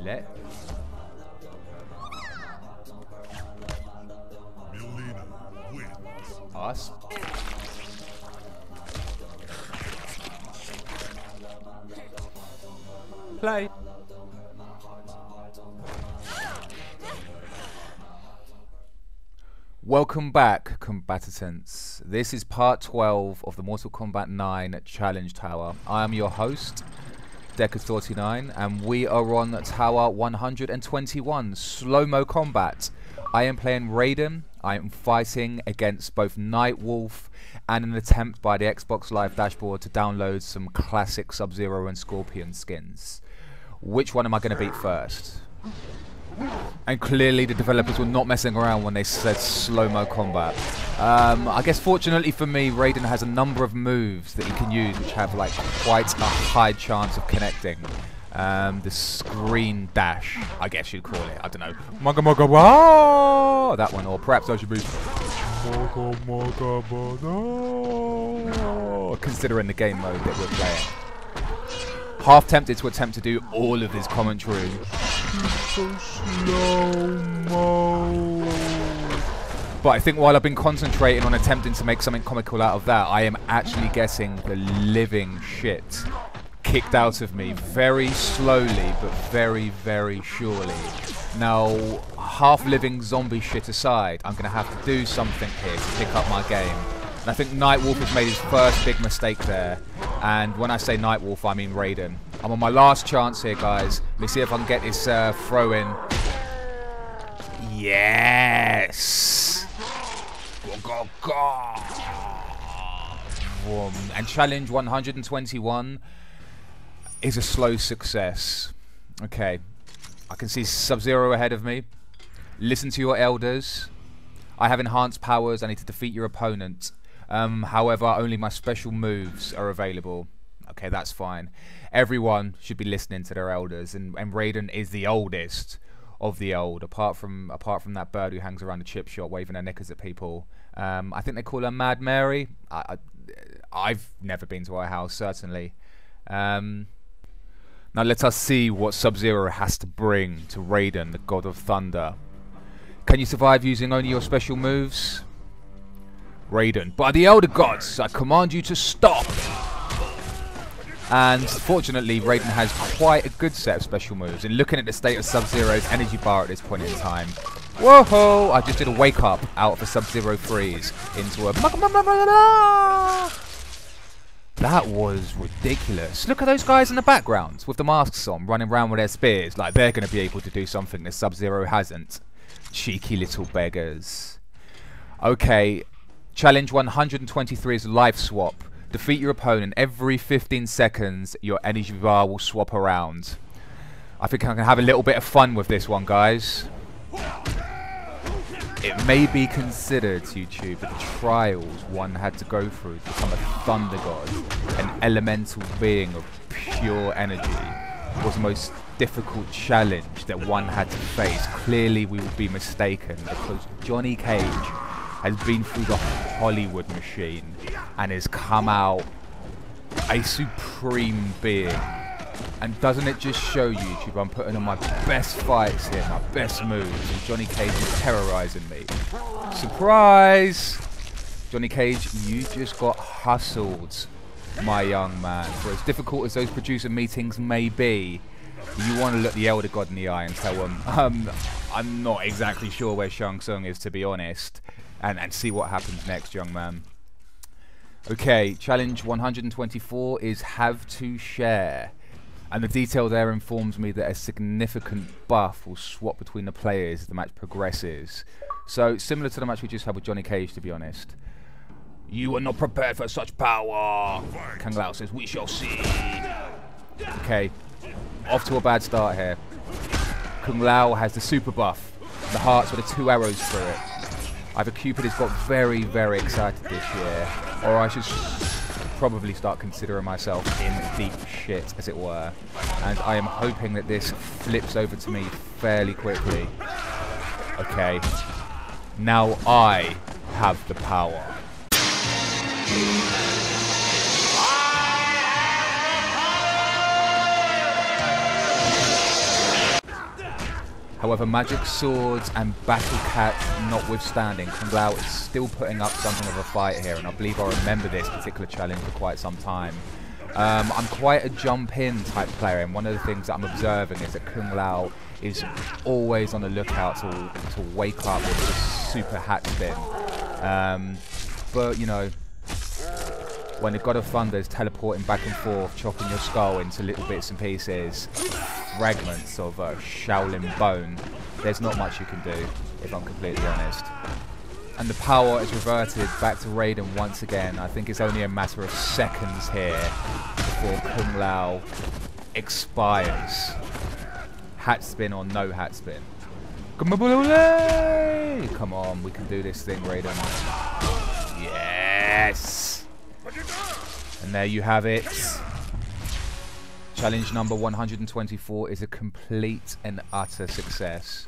Let us play. Welcome back, combatants. This is part 12 of the Mortal Kombat 9 Challenge Tower. I am your host, Deckers49, and we are on Tower 121, Slow-Mo Combat. I am playing Raiden. I am fighting against both Nightwolf and an attempt by the Xbox Live dashboard to download some classic Sub-Zero and Scorpion skins. Which one am I going to beat first? And clearly the developers were not messing around when they said slow-mo combat. I guess fortunately for me, Raiden has a number of moves that you can use which have like quite a high chance of connecting. The screen dash, I guess you'd call it. I don't know. Maga maga wa! That one, or perhaps I should be maga maga wa, considering the game mode that we're playing. Half tempted to do all of this commentary. So slow-mo. But I think while I've been concentrating on attempting to make something comical out of that, I am actually getting the living shit kicked out of me very slowly, but very, very surely. Now, half-living zombie shit aside, I'm going to have to do something here to pick up my game. And I think Nightwolf has made his first big mistake there. And when I say Nightwolf, I mean Raiden. I'm on my last chance here, guys. Let me see if I can get this throw in. Yes! Go, go, go! Boom. And challenge 121 is a slow success. Okay. I can see Sub-Zero ahead of me. Listen to your elders. I have enhanced powers. I need to defeat your opponent. However, only my special moves are available. Okay, that's fine. Everyone should be listening to their elders, and Raiden is the oldest of the old, apart from that bird who hangs around the chip shop waving her knickers at people. I think they call her Mad Mary. I've never been to her house, certainly. Now let us see what Sub-Zero has to bring to Raiden, the God of Thunder. Can you survive using only your special moves? Raiden, by the Elder Gods, I command you to stop! And fortunately, Raiden has quite a good set of special moves. And looking at the state of Sub-Zero's energy bar at this point in time, whoa! I just did a wake up out of a Sub-Zero freeze into a... That was ridiculous. Look at those guys in the background with the masks on, running around with their spears, like they're going to be able to do something that Sub-Zero hasn't. Cheeky little beggars. Okay. Challenge 123 is life swap. Defeat your opponent. Every 15 seconds, your energy bar will swap around. I think I can have a little bit of fun with this one, guys. It may be considered, YouTube, that the trials one had to go through to become a Thunder God, an elemental being of pure energy, was the most difficult challenge that one had to face. Clearly, we would be mistaken, because Johnny Cage has been through the Hollywood machine and has come out a supreme being. And doesn't it just show you, YouTube, I'm putting on my best fights here, my best moves, and Johnny Cage is terrorizing me. Surprise! Johnny Cage, you just got hustled, my young man. For as difficult as those producer meetings may be, you want to look the Elder God in the eye and tell them, I'm not exactly sure where Shang Tsung is, to be honest. And see what happens next, young man. Okay, challenge 124 is have to share. And the detail there informs me that a significant buff will swap between the players as the match progresses. So, similar to the match we just had with Johnny Cage, to be honest. You are not prepared for such power. Kang Lao says, we shall see. Okay, off to a bad start here. Kung Lao has the super buff. The hearts with the 2 arrows through it. Either Cupid has got very, very excited this year, or I should probably start considering myself in deep shit, as it were. And I am hoping that this flips over to me fairly quickly. Okay. Now I have the power. However, magic swords and battle cat notwithstanding, Kung Lao is still putting up something of a fight here, and I believe I remember this particular challenge for quite some time. I'm quite a jump-in type player, and one of the things that I'm observing is that Kung Lao is always on the lookout to wake up with a super hat spin. But, you know, when the God of Thunder is teleporting back and forth, chopping your skull into little bits and pieces, fragments of Shaolin bone, there's not much you can do, if I'm completely honest. And the power is reverted back to Raiden once again. I think it's only a matter of seconds here before Kung Lao expires. Hat spin or no hat spin. Come on, we can do this thing, Raiden. Yes! And there you have it. Challenge number 124 is a complete and utter success.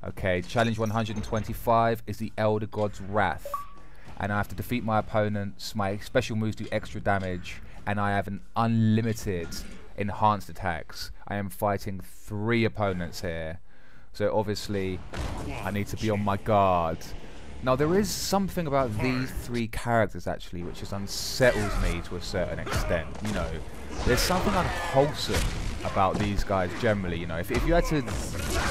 Okay, challenge 125 is the Elder God's Wrath. And I have to defeat my opponents, my special moves do extra damage, and I have an unlimited enhanced attacks. I am fighting 3 opponents here. So obviously, I need to be on my guard. Now there is something about these 3 characters actually which just unsettles me to a certain extent, you know. There's something unwholesome about these guys generally, you know. If you had to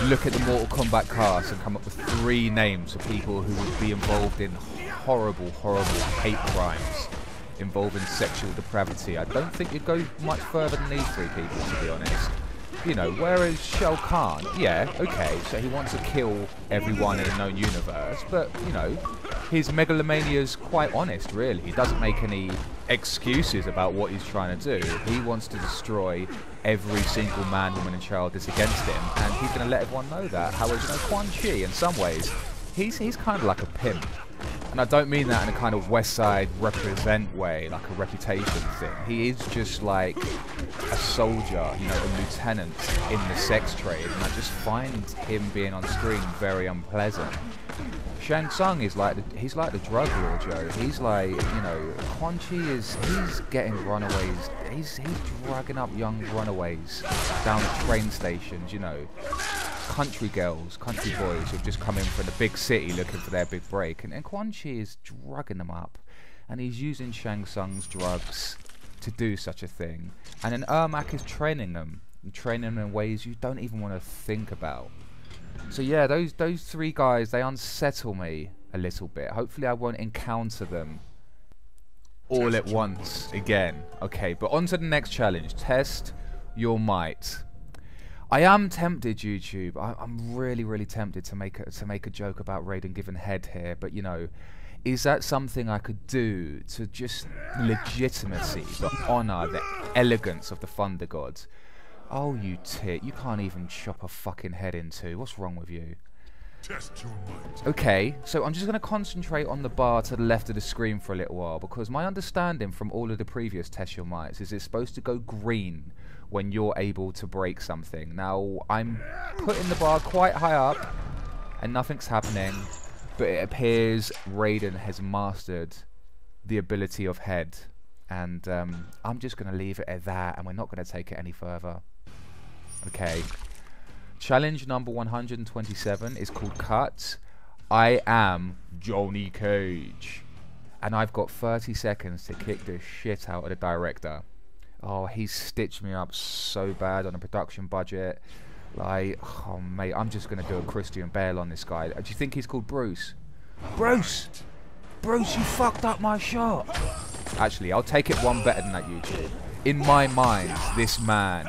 look at the Mortal Kombat cast and come up with 3 names of people who would be involved in horrible, horrible hate crimes involving sexual depravity, I don't think you'd go much further than these 3 people, to be honest. You know, whereas Shao Kahn, yeah, okay, so he wants to kill everyone in a known universe, but, you know, his megalomania's quite honest, really. He doesn't make any excuses about what he's trying to do. He wants to destroy every single man, woman and child that's against him, and he's going to let everyone know that. However, you know, Quan Chi, in some ways, he's kind of like a pimp. And I don't mean that in a kind of West Side represent way, like a reputation thing. He is just like a soldier, you know, a lieutenant in the sex trade, and I just find him being on screen very unpleasant. Shang Tsung is like he's like the drug lord, Joe. He's like, you know, Quan Chi he's getting runaways. He's dragging up young runaways down train stations, you know. Country girls, country boys who've just come in from the big city looking for their big break, and Quan Chi is drugging them up, and he's using Shang Tsung's drugs to do such a thing, and then Ermac is training them in ways you don't even want to think about. So yeah, those 3 guys, they unsettle me a little bit. Hopefully I won't encounter them all at once again. Okay, but on to the next challenge. Test your might. I am tempted, YouTube. I'm really tempted to make a joke about Raiden giving head here, but you know, is that something I could do to just legitimacy, the honor, the elegance of the Thunder God? Oh, you tit! You can't even chop a fucking head in 2. What's wrong with you? Okay, so I'm just going to concentrate on the bar to the left of the screen for a little while, because my understanding from all of the previous Test Your Mights is it's supposed to go green when you're able to break something. Now, I'm putting the bar quite high up, and nothing's happening, but it appears Raiden has mastered the ability of head, and I'm just going to leave it at that, and we're not going to take it any further. Okay. Challenge number 127 is called Cut. I am Johnny Cage. And I've got 30 seconds to kick the shit out of the director. Oh, he's stitched me up so bad on a production budget. Like, oh mate, I'm just going to do a Christian Bale on this guy. Do you think he's called Bruce? Bruce! Bruce, you fucked up my shot! Actually, I'll take it one better than that, YouTube. In my mind, this man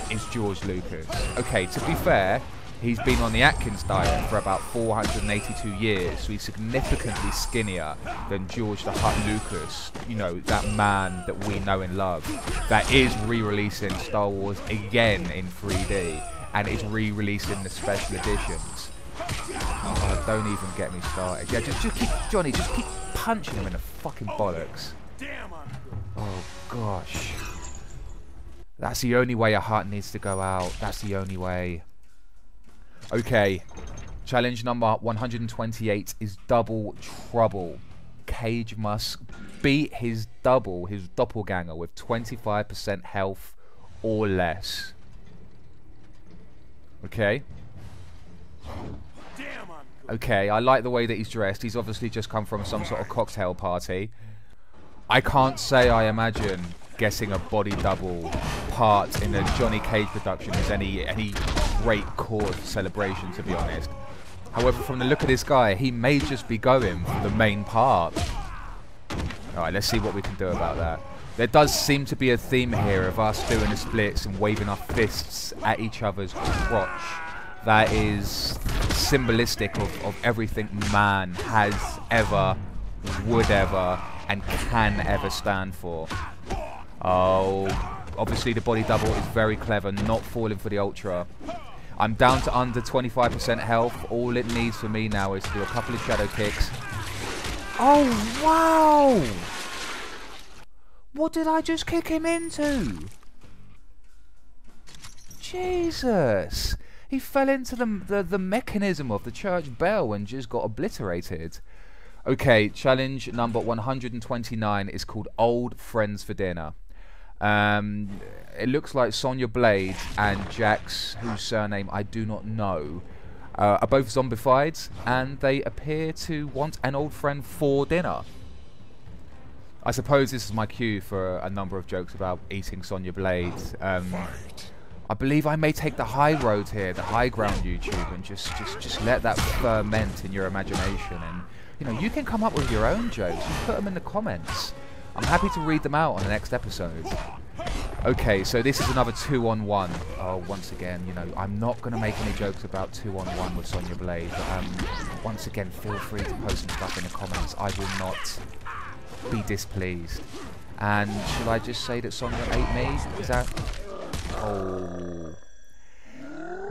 is George Lucas. Okay, to be fair, he's been on the Atkins diet for about 482 years, so he's significantly skinnier than George the Hut Lucas, you know, that man that we know and love, that is re-releasing Star Wars again in 3D, and is re-releasing the special editions. Oh, don't even get me started. Yeah, just keep, Johnny, just keep punching him in the fucking bollocks. Oh, gosh. That's the only way a heart needs to go out. That's the only way. Okay. Challenge number 128 is Double Trouble. Cage must beat his doppelganger with 25% health or less. Okay. Okay, I like the way that he's dressed. He's obviously just come from some sort of cocktail party. I can't say I imagine getting a body double part in a Johnny Cage production is any great cause for celebration, to be honest. However, from the look of this guy, he may just be going for the main part. Alright, let's see what we can do about that. There does seem to be a theme here of us doing the splits and waving our fists at each other's crotch. That is symbolistic of everything man has ever, would ever, and can ever stand for. Oh, obviously the body double is very clever, not falling for the ultra. I'm down to under 25% health. All it needs for me now is to do a couple of shadow kicks. Oh, wow! What did I just kick him into? Jesus! He fell into the mechanism of the church bell and just got obliterated. Okay, challenge number 129 is called Old Friends for Dinner. It looks like Sonya Blade and Jax, whose surname I do not know, are both zombified, and they appear to want an old friend for dinner. I suppose this is my cue for a number of jokes about eating Sonya Blade. I believe I may take the high road here, the high ground YouTube, and just let that ferment in your imagination. And you know, you can come up with your own jokes. Just put them in the comments. I'm happy to read them out on the next episode. Okay, so this is another 2-on-1. Oh, once again, you know, I'm not going to make any jokes about 2-on-1 with Sonya Blade. But, once again, feel free to post some stuff in the comments. I will not be displeased. And should I just say that Sonya ate me? Is that... Oh.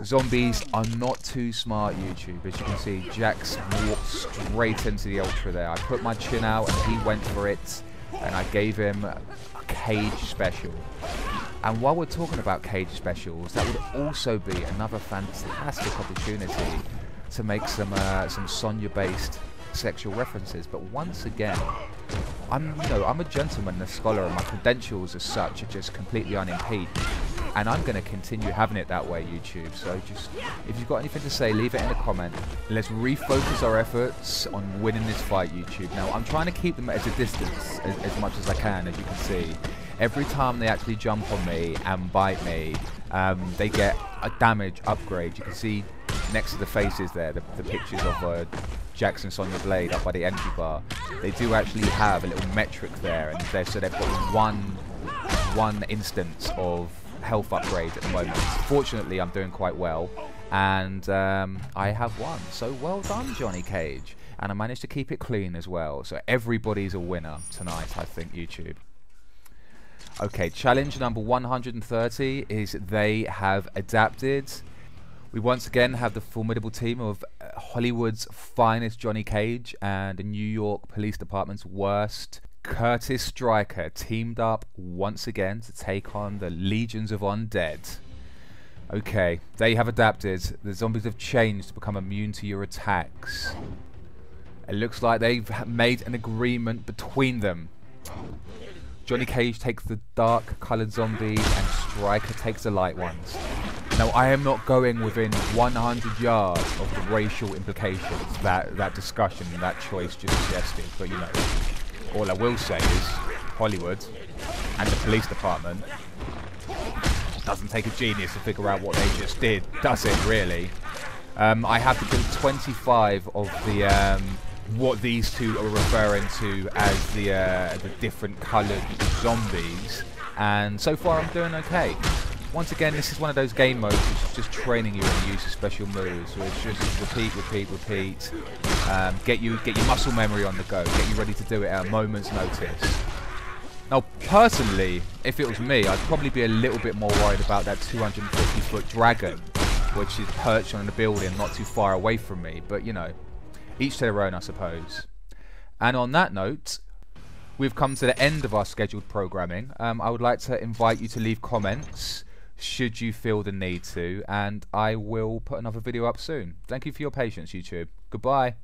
Zombies are not too smart, YouTube. As you can see, Jax walked straight into the ultra there. I put my chin out and he went for it. And I gave him a cage special. And while we're talking about cage specials, that would also be another fantastic opportunity to make some Sonya-based sexual references. But once again, I'm a gentleman, a scholar, and my credentials as such are just completely unimpeached. And I'm going to continue having it that way, YouTube. So just, if you've got anything to say, leave it in the comment. Let's refocus our efforts on winning this fight, YouTube. Now, I'm trying to keep them at a distance as much as I can, as you can see. Every time they actually jump on me and bite me, they get a damage upgrade. You can see next to the faces there, the pictures of Jax and Sonya Blade up by the entry bar. They do actually have a little metric there, and so they've got one instance of health upgrade at the moment. Fortunately, I'm doing quite well, and I have won. So well done, Johnny Cage. And I managed to keep it clean as well. So everybody's a winner tonight, I think, YouTube. Okay, challenge number 130 is they have adapted. We once again have the formidable team of Hollywood's finest Johnny Cage and the New York Police Department's worst, Curtis Stryker, teamed up once again to take on the legions of undead. Okay, they have adapted. The zombies have changed to become immune to your attacks. It looks like they've made an agreement between them. Johnny Cage takes the dark coloured zombies and Stryker takes the light ones. Now, I am not going within 100 yards of the racial implications that discussion and that choice just suggested, but you know, all I will say is Hollywood and the police department doesn't take a genius to figure out what they just did, does it really? I have to do 25 of the what these two are referring to as the different coloured zombies, and so far I'm doing okay. Once again, this is one of those game modes which is just training you in the use of special moves, so it's just repeat, get your muscle memory on the go, get you ready to do it at a moment's notice. Now, personally, if it was me, I'd probably be a little bit more worried about that 250-foot dragon, which is perched on a building not too far away from me, but you know, each to their own, I suppose. And on that note, we've come to the end of our scheduled programming. I would like to invite you to leave comments should you feel the need to, and I will put another video up soon. Thank you for your patience, YouTube. Goodbye.